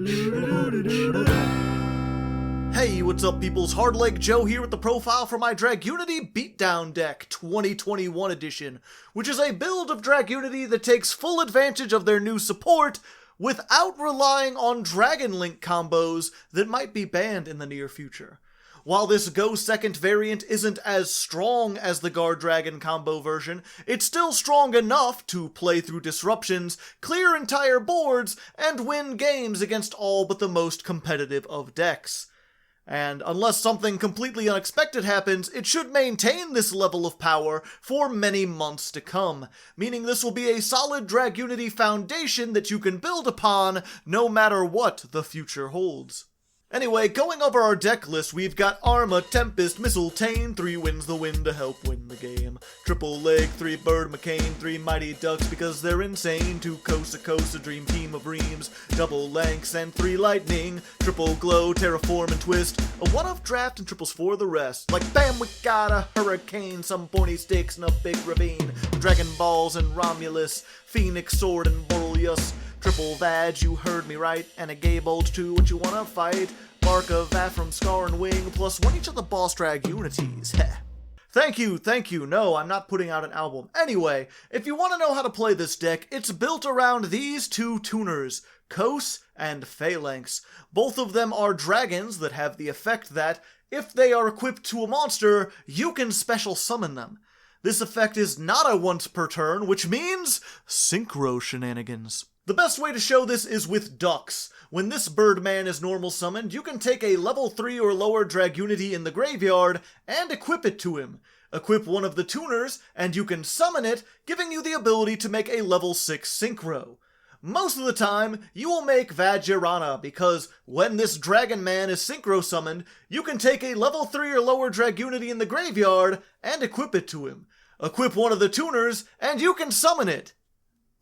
Hey, what's up peoples? Hardleg Joe here with the profile for my Dragunity Beatdown deck 2021 edition, which is a build of Dragunity that takes full advantage of their new support without relying on Dragon Link combos that might be banned in the near future. While this Go Second variant isn't as strong as the Guard Dragon combo version, it's still strong enough to play through disruptions, clear entire boards, and win games against all but the most competitive of decks. And unless something completely unexpected happens, it should maintain this level of power for many months to come, meaning this will be a solid Dragunity foundation that you can build upon no matter what the future holds. Anyway, going over our deck list, we've got Arma, Tempest, Mistletoe, 3 wins the win to help win the game. Triple Leg, 3 Bird McCain, 3 Mighty Ducks because they're insane, 2 Kosa, Dream Team of Reams, Double Lanks, and 3 Lightning, Triple Glow, Terraform, and Twist, a one-off draft and triples for the rest. Like bam, we got a Hurricane, some pointy sticks, and a big ravine, Dragon Balls and Romulus, Phoenix Sword and Boreas, Triple Vag, you heard me right, and a Gay Bolt too, what you wanna fight? Mark of that from Scar and Wing, plus one each of the boss Dragunities. Thank you, no, I'm not putting out an album. Anyway, if you want to know how to play this deck, it's built around these 2 tuners, Kos and Phalanx. Both of them are dragons that have the effect that, if they are equipped to a monster, you can special summon them. This effect is not a once per turn, which means Synchro shenanigans. The best way to show this is with Ducks. When this Birdman is normal summoned, you can take a level 3 or lower Dragunity in the graveyard and equip it to him. Equip one of the tuners, and you can summon it, giving you the ability to make a level 6 Synchro. Most of the time, you will make Vajirana, because when this Dragon Man is Synchro summoned, you can take a level 3 or lower Dragunity in the graveyard and equip it to him. Equip one of the tuners, and you can summon it.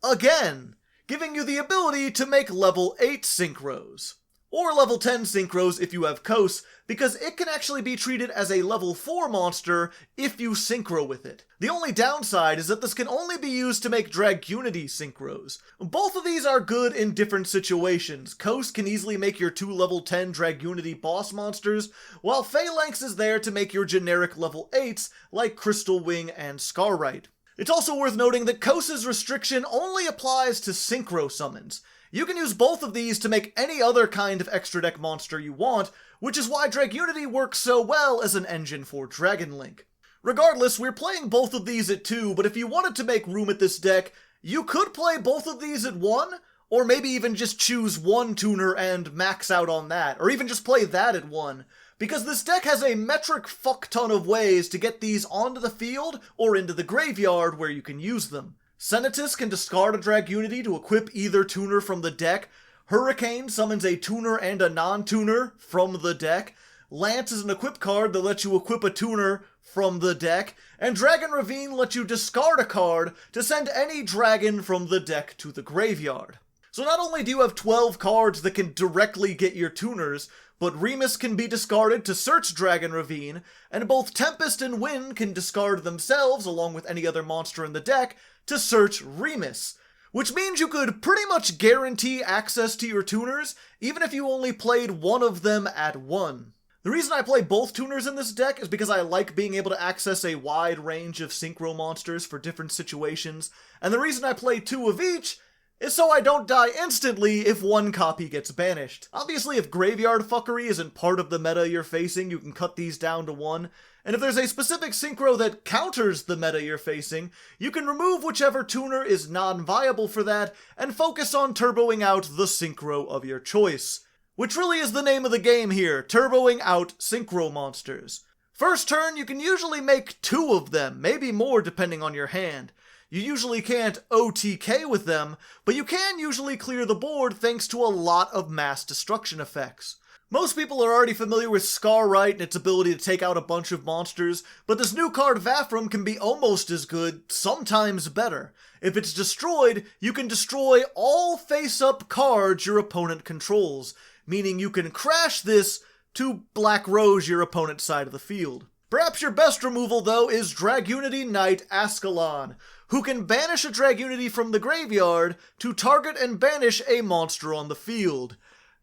Again, giving you the ability to make level 8 Synchros. Or level 10 Synchros if you have Kos, because it can actually be treated as a level 4 monster if you Synchro with it. The only downside is that this can only be used to make Dragunity Synchros. Both of these are good in different situations. Kos can easily make your 2 level 10 Dragunity boss monsters, while Phalanx is there to make your generic level 8s like Crystal Wing and Scarrite. It's also worth noting that Kos's restriction only applies to Synchro summons. You can use both of these to make any other kind of extra deck monster you want, which is why Dragunity works so well as an engine for Dragon Link. Regardless, we're playing both of these at 2, but if you wanted to make room at this deck, you could play both of these at 1, or maybe even just choose one tuner and max out on that, or even just play that at 1. Because this deck has a metric fuck ton of ways to get these onto the field or into the graveyard where you can use them. Senatus can discard a Dragunity to equip either tuner from the deck. Hurricane summons a tuner and a non-tuner from the deck. Lance is an equip card that lets you equip a tuner from the deck. And Dragon Ravine lets you discard a card to send any dragon from the deck to the graveyard. So not only do you have 12 cards that can directly get your tuners, but Remus can be discarded to search Dragon Ravine, and both Tempest and Wind can discard themselves, along with any other monster in the deck, to search Remus. Which means you could pretty much guarantee access to your tuners, even if you only played one of them at 1. The reason I play both tuners in this deck is because I like being able to access a wide range of Synchro monsters for different situations, and the reason I play 2 of each is so I don't die instantly if one copy gets banished. Obviously, if graveyard fuckery isn't part of the meta you're facing, you can cut these down to 1, and if there's a specific Synchro that counters the meta you're facing, you can remove whichever tuner is non-viable for that, and focus on turboing out the Synchro of your choice. Which really is the name of the game here, turboing out Synchro monsters. First turn, you can usually make 2 of them, maybe more depending on your hand. You usually can't OTK with them, but you can usually clear the board thanks to a lot of mass destruction effects. Most people are already familiar with Scarrite and its ability to take out a bunch of monsters, but this new card Vafram can be almost as good, sometimes better. If it's destroyed, you can destroy all face-up cards your opponent controls, meaning you can crash this to Black Rose your opponent's side of the field. Perhaps your best removal, though, is Dragunity Knight Ascalon, who can banish a Dragunity from the graveyard to target and banish a monster on the field.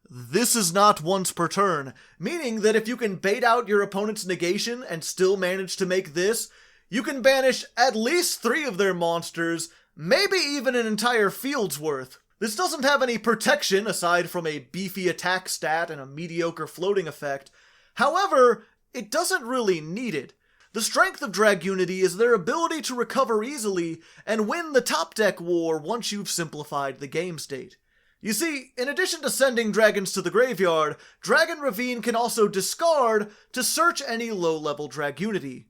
This is not once per turn, meaning that if you can bait out your opponent's negation and still manage to make this, you can banish at least 3 of their monsters, maybe even an entire field's worth. This doesn't have any protection aside from a beefy attack stat and a mediocre floating effect. However, it doesn't really need it. The strength of Dragunity is their ability to recover easily and win the top deck war once you've simplified the game state. You see, in addition to sending dragons to the graveyard, Dragon Ravine can also discard to search any low-level Dragunity.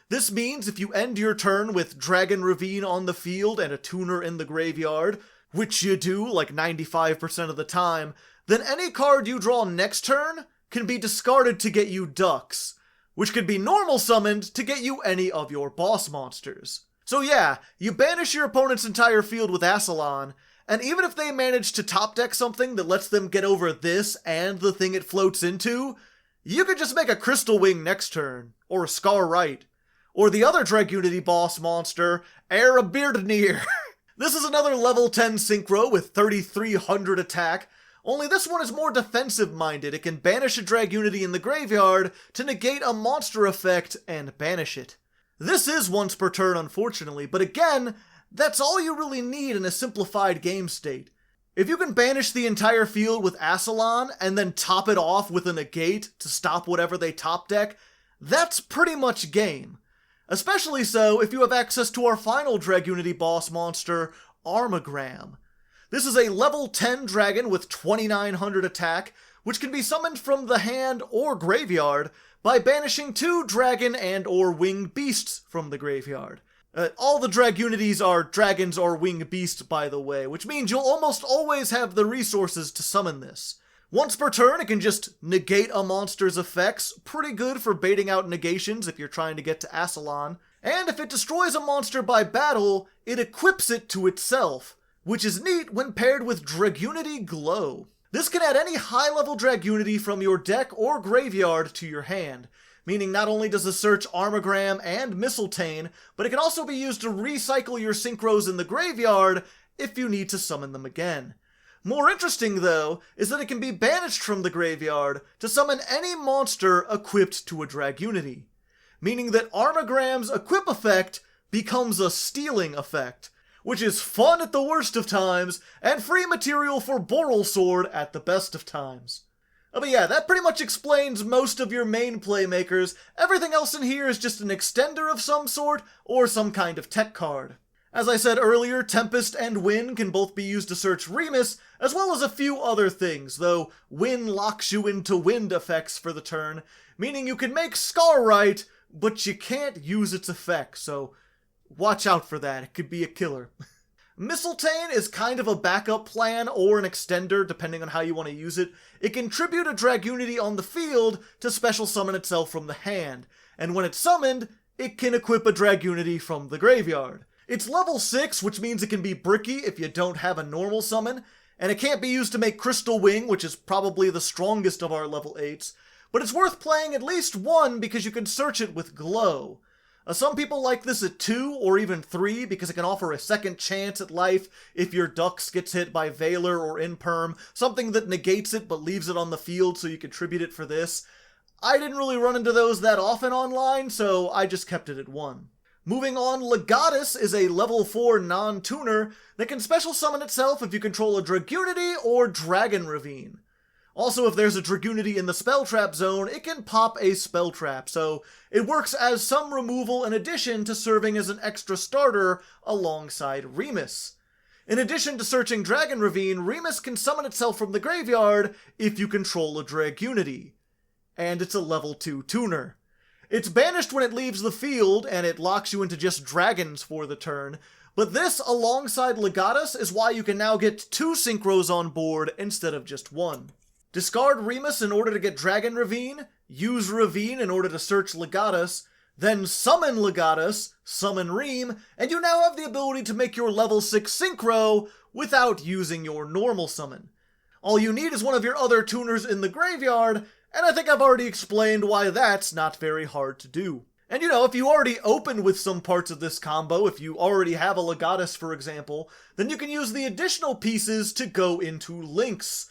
This means if you end your turn with Dragon Ravine on the field and a tuner in the graveyard, which you do like 95% of the time, then any card you draw next turn can be discarded to get you ducks, which could be normal summoned to get you any of your boss monsters. So yeah, you banish your opponent's entire field with Ascalon, and even if they manage to top deck something that lets them get over this and the thing it floats into, you could just make a Crystal Wing next turn, or a Scar Right, or the other Dragunity boss monster, Beardneer. This is another level 10 Synchro with 3300 attack, only this one is more defensive-minded. It can banish a Dragunity in the graveyard to negate a monster effect and banish it. This is once per turn, unfortunately, but again, that's all you really need in a simplified game state. If you can banish the entire field with Ascalon and then top it off with a negate to stop whatever they top deck, that's pretty much game. Especially so if you have access to our final Dragunity boss monster, Armagram. This is a level 10 dragon with 2900 attack, which can be summoned from the hand or graveyard by banishing 2 dragon and or winged beasts from the graveyard. All the Dragunities are dragons or winged beasts, by the way, which means you'll almost always have the resources to summon this. Once per turn, it can just negate a monster's effects, pretty good for baiting out negations if you're trying to get to Ascalon. And if it destroys a monster by battle, it equips it to itself, which is neat when paired with Dragunity Glow. This can add any high-level Dragunity from your deck or graveyard to your hand, meaning not only does it search Armagram and Mistletoe, but it can also be used to recycle your Synchros in the graveyard if you need to summon them again. More interesting, though, is that it can be banished from the graveyard to summon any monster equipped to a Dragunity, meaning that Armagram's equip effect becomes a stealing effect, which is fun at the worst of times, and free material for Boral Sword at the best of times. But yeah, that pretty much explains most of your main playmakers. Everything else in here is just an extender of some sort, or some kind of tech card. As I said earlier, Tempest and Win can both be used to search Remus, as well as a few other things, though Win locks you into wind effects for the turn, meaning you can make Scar Right, but you can't use its effect, so watch out for that, it could be a killer. Mistletoe is kind of a backup plan or an extender, depending on how you want to use it. It can tribute a Dragunity on the field to special summon itself from the hand, and when it's summoned, it can equip a Dragunity from the graveyard. It's level 6, which means it can be bricky if you don't have a normal summon, and it can't be used to make Crystal Wing, which is probably the strongest of our level 8s, but it's worth playing at least 1 because you can search it with Glow. Some people like this at 2 or even 3 because it can offer a second chance at life if your Dux gets hit by Valor or Imperm, something that negates it but leaves it on the field so you can tribute it for this. I didn't really run into those that often online, so I just kept it at 1. Moving on, Legatus is a level 4 non-tuner that can special summon itself if you control a Dragunity or Dragon Ravine. Also, if there's a Dragunity in the Spell Trap zone, it can pop a Spell Trap, so it works as some removal in addition to serving as an extra starter alongside Remus. In addition to searching Dragon Ravine, Remus can summon itself from the graveyard if you control a Dragunity. And it's a level 2 tuner. It's banished when it leaves the field, and it locks you into just dragons for the turn, but this, alongside Legatus, is why you can now get 2 Synchros on board instead of just 1. Discard Remus in order to get Dragon Ravine, use Ravine in order to search Legatus, then summon Legatus, summon Reem, and you now have the ability to make your level 6 Synchro without using your normal summon. All you need is one of your other tuners in the graveyard, and I think I've already explained why that's not very hard to do. And if you already open with some parts of this combo, if you already have a Legatus, for example, then you can use the additional pieces to go into links.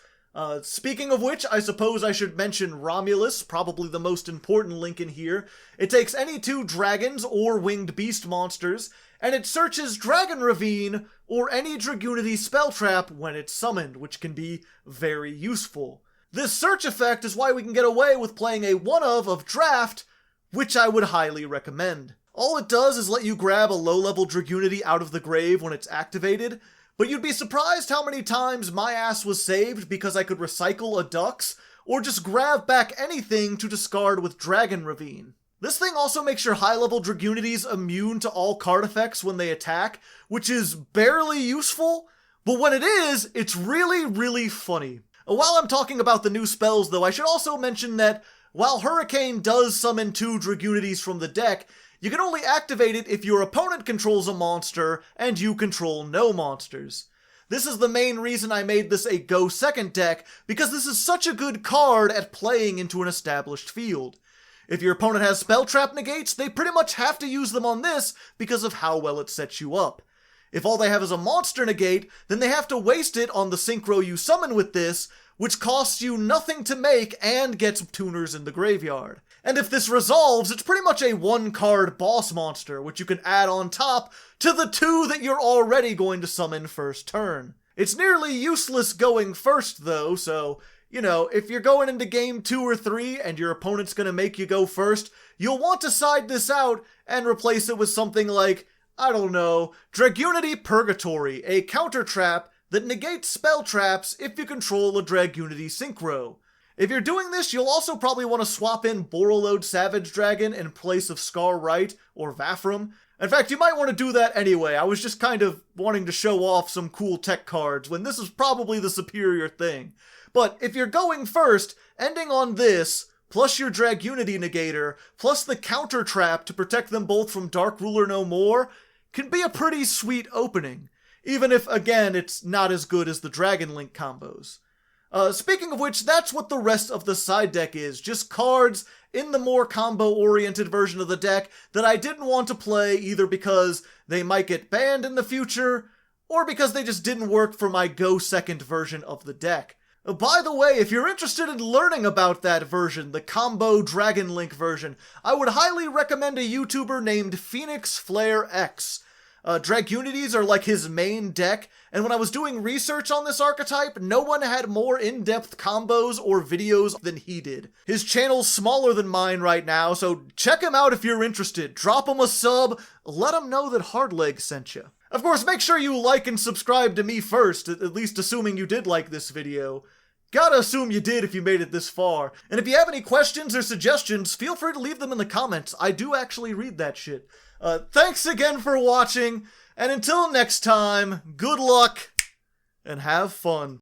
Speaking of which, I suppose I should mention Romulus, probably the most important link in here. It takes any 2 dragons or winged beast monsters, and it searches Dragon Ravine or any Dragunity spell trap when it's summoned, which can be very useful. This search effect is why we can get away with playing a one-of Draft, which I would highly recommend. All it does is let you grab a low-level Dragunity out of the grave when it's activated, but you'd be surprised how many times my ass was saved because I could recycle a Dux, or just grab back anything to discard with Dragon Ravine. This thing also makes your high-level Dragunities immune to all card effects when they attack, which is barely useful, but when it is, it's really, really funny. While I'm talking about the new spells though, I should also mention that while Hurricane does summon 2 Dragunities from the deck, you can only activate it if your opponent controls a monster and you control no monsters. This is the main reason I made this a go second deck, because this is such a good card at playing into an established field. If your opponent has spell trap negates, they pretty much have to use them on this because of how well it sets you up. If all they have is a monster negate, then they have to waste it on the Synchro you summon with this, which costs you nothing to make and gets tuners in the graveyard. And if this resolves, it's pretty much a 1-card boss monster, which you can add on top to the 2 that you're already going to summon first turn. It's nearly useless going first though, so, you know, if you're going into game 2 or 3 and your opponent's gonna make you go first, you'll want to side this out and replace it with something like, I don't know, Dragunity Purgatory, a counter trap that negates spell traps if you control a Dragunity Synchro. If you're doing this, you'll also probably want to swap in Borreload Savage Dragon in place of Scar Right or Vafram. In fact, you might want to do that anyway. I was just kind of wanting to show off some cool tech cards when this is probably the superior thing. But if you're going first, ending on this, plus your Dragunity Negator, plus the counter trap to protect them both from Dark Ruler No More, can be a pretty sweet opening. Even if, again, it's not as good as the Dragon Link combos. Speaking of which, that's what the rest of the side deck is. Just cards in the more combo-oriented version of the deck that I didn't want to play either because they might get banned in the future, or because they just didn't work for my go second version of the deck. By the way, if you're interested in learning about that version, the combo Dragon Link version, I would highly recommend a YouTuber named Phoenix Flare X. Dragunities are like his main deck, and when I was doing research on this archetype, no one had more in-depth combos or videos than he did. His channel's smaller than mine right now, so check him out if you're interested. Drop him a sub, let him know that Hardleg sent you. Of course, make sure you like and subscribe to me first, at least assuming you did like this video. Gotta assume you did if you made it this far. And if you have any questions or suggestions, feel free to leave them in the comments. I do actually read that shit. Thanks again for watching, and until next time, good luck, and have fun.